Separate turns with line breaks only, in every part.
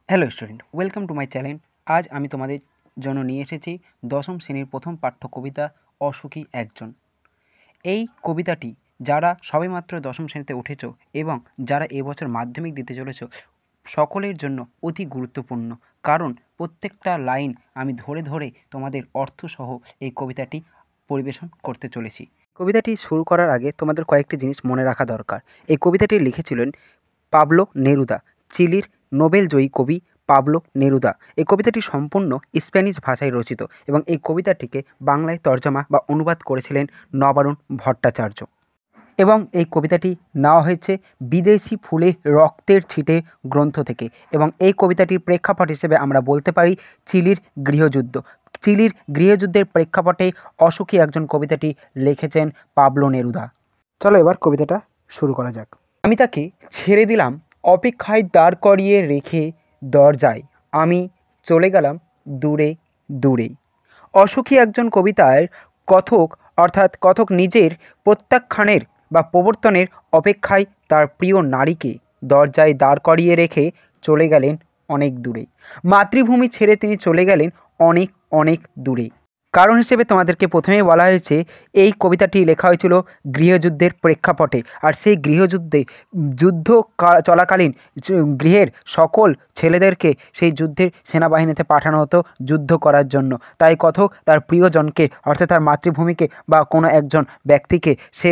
Hello student, welcome to my channel. আজ আমি তোমাদের জন্য নিয়ে এসেছি দশম শ্রেণীর প্রথম পাঠ্য কবিতা অসুখী একজন। এই কবিতাটি যারা সবেমাত্র দশম শ্রেণীতে উঠেছ এবং যারা এবছর মাধ্যমিক দিতে চলেছ সকলের জন্য অতি গুরুত্বপূর্ণ, কারণ প্রত্যেকটা লাইন আমি ধরে ধরে তোমাদের অর্থসহ এই কবিতাটি পরিবেশন করতে চলেছি। কবিতাটি শুরু করার আগে তোমাদের কয়েকটি জিনিস মনে রাখা দরকার। এই কবিতাটি লিখেছিলেন পাবলো নেরুদা, চিলির নোবেলজয়ী কবি পাবলো নেরুদা। এই কবিতাটি সম্পূর্ণ স্প্যানিশ ভাষায় রচিত এবং এই কবিতাটিকে বাংলায় তর্জমা বা অনুবাদ করেছিলেন নবারুণ ভট্টাচার্য। এবং এই কবিতাটি নেওয়া হয়েছে বিদেশি ফুলে রক্তের ছিটে গ্রন্থ থেকে, এবং এই কবিতাটির প্রেক্ষাপট হিসেবে আমরা বলতে পারি চিলির গৃহযুদ্ধ। চিলির গৃহযুদ্ধের প্রেক্ষাপটে অসুখী একজন কবিতাটি লিখেছেন পাবলো নেরুদা। চলো এবার কবিতাটা শুরু করা যাক। আমি তাকে ছেড়ে দিলাম অপেক্ষায় দাঁড় করিয়ে রেখে দরজায়, আমি চলে গেলাম দূরে দূরে। অসুখী একজন কবিতায় কথক নিজের প্রত্যাখ্যানের বা প্রবর্তনের অপেক্ষায় তার প্রিয় নারীকে দরজায় দাঁড় করিয়ে রেখে চলে গেলেন অনেক দূরে। মাতৃভূমি ছেড়ে তিনি চলে গেলেন অনেক অনেক দূরে। কারণ হিসেবে তোমাদেরকে প্রথমেই বলা হয়েছে এই কবিতাটি লেখা হয়েছিল গৃহযুদ্ধের প্রেক্ষাপটে, আর সেই গৃহযুদ্ধে যুদ্ধ চলাকালীন গৃহের সকল ছেলেদেরকে সেই যুদ্ধের সেনাবাহিনীতে পাঠানো হতো যুদ্ধ করার জন্য। তাই কথক তার প্রিয়জনকে অর্থাৎ তার মাতৃভূমিকে বা কোনো একজন ব্যক্তিকে সে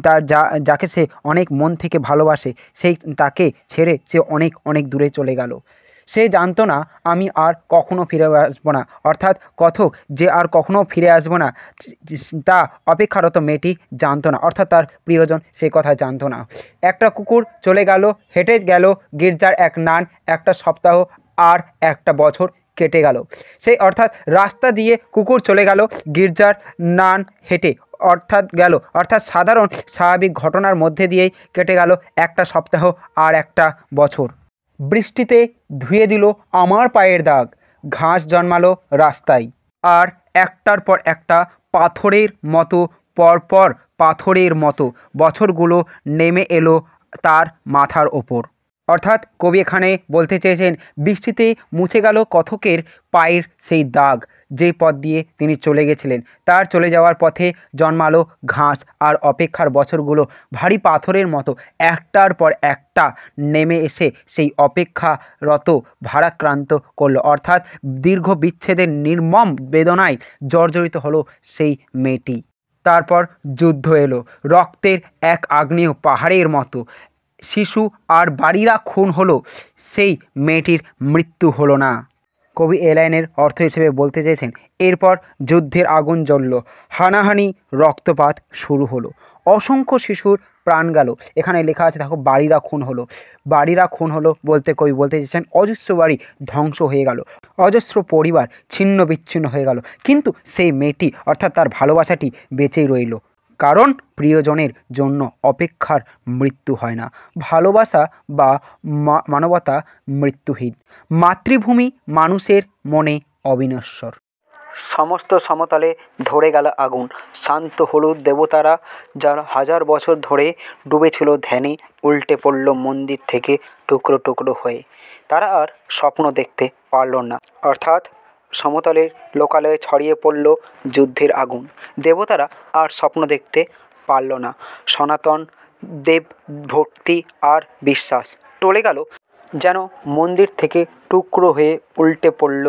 তার যাকে সে অনেক মন থেকে ভালোবাসে তাকে ছেড়ে সে অনেক অনেক দূরে চলে গেল। সে জানতো না আমি আর কখনো ফিরে আসবো না, অর্থাৎ কথক যে আর কখনো ফিরে আসবো না তা অপেক্ষারত মেয়েটি জানতো না, অর্থাৎ তার প্রিয়জন সে কথা জানতো না। একটা কুকুর চলে গেল, হেঁটে গেল গির্জার এক নান, একটা সপ্তাহ আর একটা বছর কেটে গেল। সেই অর্থাৎ রাস্তা দিয়ে কুকুর চলে গেল, গির্জার নান হেঁটে অর্থাৎ সাধারণ স্বাভাবিক ঘটনার মধ্যে দিয়েই কেটে গেল একটা সপ্তাহ আর একটা বছর। বৃষ্টিতে ধুয়ে দিল আমার পায়ের দাগ, ঘাস জন্মালো রাস্তায়, আর একটার পর একটা পাথরের মতো পরপর পাথরের মতো বছরগুলো নেমে এলো তার মাথার ওপর। অর্থাৎ কবি এখানে বলতে চেয়েছেন বৃষ্টিতে মুছে গেল কথকের পায়ের সেই দাগ, যেই পথ দিয়ে তিনি চলে গেছিলেন। তার চলে যাওয়ার পথে জন্মালো ঘাস, আর অপেক্ষার বছরগুলো ভারী পাথরের মতো একটার পর একটা নেমে এসে সেই অপেক্ষারত ভারাক্রান্ত করলো, অর্থাৎ দীর্ঘ বিচ্ছেদের নির্মম বেদনায় জর্জরিত হলো সেই মেয়েটি। তারপর যুদ্ধ এলো রক্তের এক আগ্নেয় পাহাড়ের মতো। শিশু আর বাড়িরা খুন হলো, সেই মেয়েটির মৃত্যু হলো না। কবি এ লাইনের অর্থ হিসেবে বলতে চেয়েছেন এরপর যুদ্ধের আগুন জ্বলল, হানাহানি রক্তপাত শুরু হলো, অসংখ্য শিশুর প্রাণ গেল। এখানে লেখা আছে দেখো বাড়িরা খুন হলো। বাড়িরা খুন হলো বলতে কবি বলতে চেয়েছেন অজস্র বাড়ি ধ্বংস হয়ে গেল, অজস্র পরিবার ছিন্ন বিচ্ছিন্ন হয়ে গেল, কিন্তু সেই মেয়েটি অর্থাৎ তার ভালোবাসাটি বেঁচেই রইল। কারণ প্রিয়জনের জন্য অপেক্ষার মৃত্যু হয় না, ভালোবাসা বা মানবতা মৃত্যুহীন। মাতৃভূমি মানুষের মনে অবিনশ্বর। সমস্ত সমতলে ধরে গেল আগুন, শান্ত হলুদ দেবতারা যারা হাজার বছর ধরে ডুবেছিল ধ্যানে উল্টে পড়ল মন্দির থেকে টুকরো টুকরো হয়ে। তারা আর স্বপ্ন দেখতে পারল না, অর্থাৎ সমতলের লোকালয়ে ছড়িয়ে পড়ল যুদ্ধের আগুন। দেবতারা আর স্বপ্ন দেখতে পারল না। সনাতন দেব ভক্তি আর বিশ্বাস টলে গেল, যেন মন্দির থেকে টুকরো হয়ে উল্টে পড়ল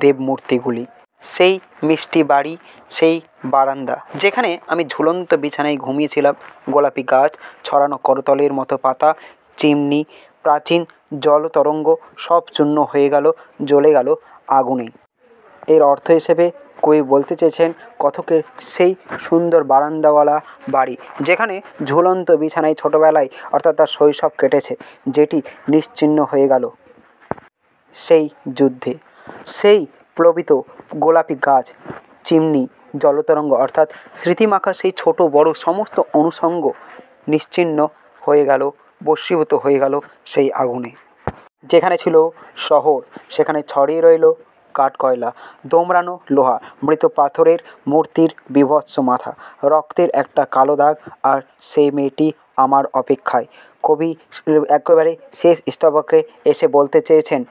দেবমূর্তিগুলি। সেই মিষ্টি বাড়ি, সেই বারান্দা যেখানে আমি ঝুলন্ত বিছানায় ঘুমিয়েছিলাম, গোলাপি গাছ, ছড়ানো করতলের মতো পাতা, চিমনি, প্রাচীন জলতরঙ্গ সব চূর্ণ হয়ে গেল, জ্বলে গেল আগুনে। এর অর্থ হিসেবে কবি বলতে চেয়েছেন কথকের সেই সুন্দর বারান্দাওয়ালা বাড়ি যেখানে ঝুলন্ত বিছানায় ছোটোবেলায় অর্থাৎ তার শৈশব কেটেছে, যেটি নিশ্চিহ্ন হয়ে গেল সেই যুদ্ধে। সেই প্লবিত গোলাপি গাছ, চিমনি, জলতরঙ্গ অর্থাৎ স্মৃতিমাখা সেই ছোট বড় সমস্ত অনুষঙ্গ নিশ্চিহ্ন হয়ে গেল, বশীভূত হয়ে গেল সেই আগুনে। যেখানে ছিল শহর সেখানে ছড়িয়ে রইল কাঠকয়লা, দোমড়ানো লোহা, মৃত পাথরের মূর্তির বীভৎস মাথা, রক্তের একটা কালো দাগ, আর সেই মেয়েটি আমার অপেক্ষায়। কবি একেবারে শেষ স্তবকে এসে বলতে চেয়েছেন,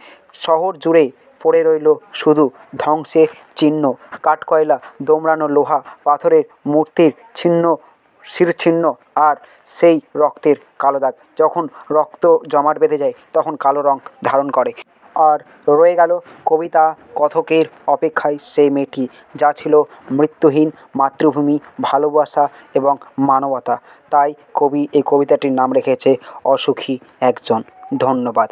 শহর জুড়ে পড়ে রইল শুধু ধ্বংসের চিহ্ন, কাঠকয়লা, দোমড়ানো লোহা, পাথরের মূর্তির ছিন্ন শিরছিন্ন আর সেই রক্তের কালো দাগ। যখন রক্ত জমাট বেঁধে যায় তখন কালো রং ধারণ করে। আর রয়ে গেল কবিতা কথকের অপেক্ষায় সেই মেয়েটি, যা ছিল মৃত্যুহীন, মাতৃভূমি, ভালোবাসা এবং মানবতা। তাই কবি এই কবিতাটির নাম রেখেছে অসুখী একজন। ধন্যবাদ।